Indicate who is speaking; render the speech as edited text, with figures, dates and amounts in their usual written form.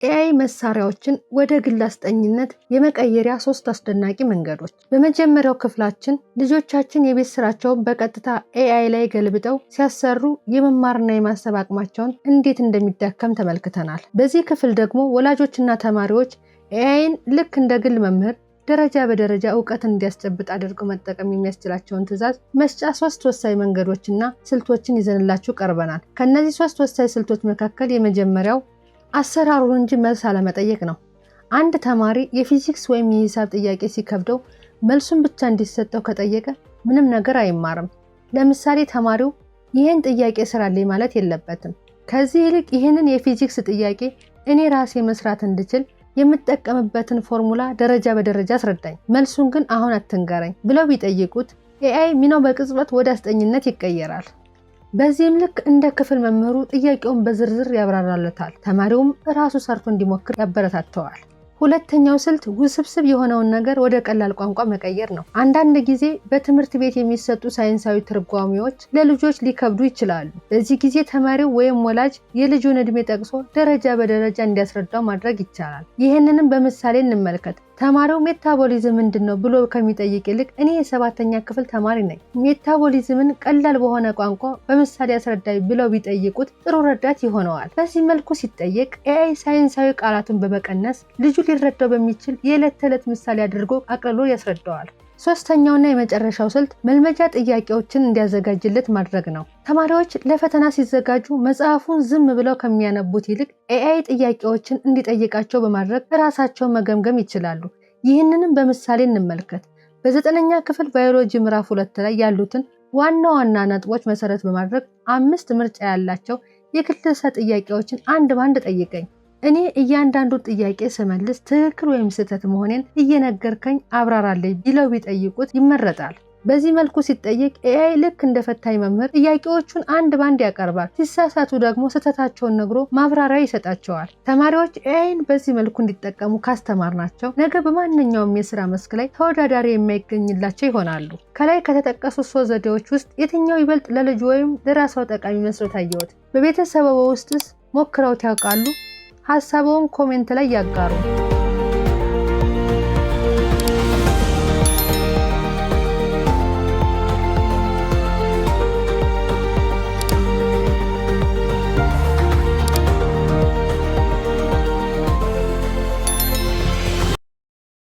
Speaker 1: ኤአይ መሳሪያዎችን ወደ ግል አስጠኝነት የመቀየሪያ 3 አስደናቂ መንገዶች። በመጀመሪያው ክፍላችን ልጆቻችን የቤት ስራቸውን በቀጥታ ኤአይ ላይ ገልብጠው ሲያሰሩ የመማርና የማሰብ አቅማቸውን እንዴት እንደሚዳከም ተመልክተናል። በዚህ ክፍል ደግሞ ወላጆችና ተማሪዎች ኤአይን ልክ እንደ ግል መምህር ደረጃ በደረጃ ዕውቀትን እንዲያስጨብጥ አድርገው መጠቀም የሚያስችላቸውን ትዕዛዝ መስጫ 3 ወሳኝ መንገዶችና ስልቶችን ይዘንላችሁ ቀርበናል። ከነዚህ 3 ወሳኝ ስልቶች መካከል የመጀመሪያው አሰራሩን እንጂ መልስ አለመጠየቅ ነው። አንድ ተማሪ የፊዚክስ ወይም የሂሳብ ጥያቄ ሲከብደው መልሱን ብቻ እንዲሰጠው ከጠየቀ ምንም ነገር አይማርም። ለምሳሌ ተማሪው ይህን ጥያቄ ስራልኝ ማለት የለበትም። ከዚህ ይልቅ ይህንን የፊዚክስ ጥያቄ እኔ ራሴ መስራት እንድችል የምጠቀምበትን ፎርሙላ ደረጃ በደረጃ አስረዳኝ፣ መልሱን ግን አሁን አትንገረኝ ብለው ቢጠይቁት ኤአይ ሚናው በቅጽበት ወደ አስጠኝነት ይቀየራል። በዚህም ልክ እንደ ክፍል መምህሩ ጥያቄውን በዝርዝር ያብራራለታል። ተማሪውም ራሱ ሰርቶ እንዲሞክር ያበረታተዋል። ሁለተኛው ስልት ውስብስብ የሆነውን ነገር ወደ ቀላል ቋንቋ መቀየር ነው። አንዳንድ ጊዜ በትምህርት ቤት የሚሰጡ ሳይንሳዊ ትርጓሜዎች ለልጆች ሊከብዱ ይችላሉ። በዚህ ጊዜ ተማሪው ወይም ወላጅ የልጁን ዕድሜ ጠቅሶ ደረጃ በደረጃ እንዲያስረዳው ማድረግ ይቻላል። ይህንንም በምሳሌ እንመልከት። ተማሪው ሜታቦሊዝም ምንድነው ብሎ ከሚጠይቅ ይልቅ እኔ የ7ኛ ክፍል ተማሪ ነኝ፣ ሜታቦሊዝምን ቀላል በሆነ ቋንቋ በምሳሌ አስረዳይ ብለው ቢጠይቁት ጥሩ ረዳት ይሆነዋል። በዚህ መልኩ ሲጠየቅ ኤአይ ሳይንሳዊ ቃላቱን በመቀነስ ልጁ ሊረዳው በሚችል የዕለት ተዕለት ምሳሌ አድርጎ አቅልሎ ያስረዳዋል። ሶስተኛውና የመጨረሻው ስልት መልመጃ ጥያቄዎችን እንዲያዘጋጅለት ማድረግ ነው። ተማሪዎች ለፈተና ሲዘጋጁ መጽሐፉን ዝም ብለው ከሚያነቡት ይልቅ ኤአይ ጥያቄዎችን እንዲጠይቃቸው በማድረግ ራሳቸውን መገምገም ይችላሉ። ይህንንም በምሳሌ እንመልከት። በ9ኛ ክፍል ባዮሎጂ ምዕራፍ 2 ላይ ያሉትን ዋና ዋና ነጥቦች መሰረት በማድረግ 5 ምርጫ ያላቸው የክለሳ ጥያቄዎችን አንድ ባንድ ጠይቀኝ። እኔ እያንዳንዱ ጥያቄ ስመልስ ትክክል ወይም ስህተት መሆኔን እየነገርከኝ አብራራለኝ ቢለው ቢጠይቁት ይመረጣል። በዚህ መልኩ ሲጠየቅ ኤአይ ልክ እንደ ፈታኝ መምህር ጥያቄዎቹን አንድ ባንድ ያቀርባል። ሲሳሳቱ ደግሞ ስህተታቸውን ነግሮ ማብራሪያ ይሰጣቸዋል። ተማሪዎች ኤአይን በዚህ መልኩ እንዲጠቀሙ ካስተማርናቸው ነገ በማንኛውም የስራ መስክ ላይ ተወዳዳሪ የማይገኝላቸው ይሆናሉ። ከላይ ከተጠቀሱት 3 ዘዴዎች ውስጥ የትኛው ይበልጥ ለልጅ ወይም ለራስዎ ጠቃሚ መስሎ ታየዎት? በቤተሰብዎ ውስጥስ ሞክረውት ያውቃሉ? ሐሳቡን ኮሜንት ላይ ያጋሩ።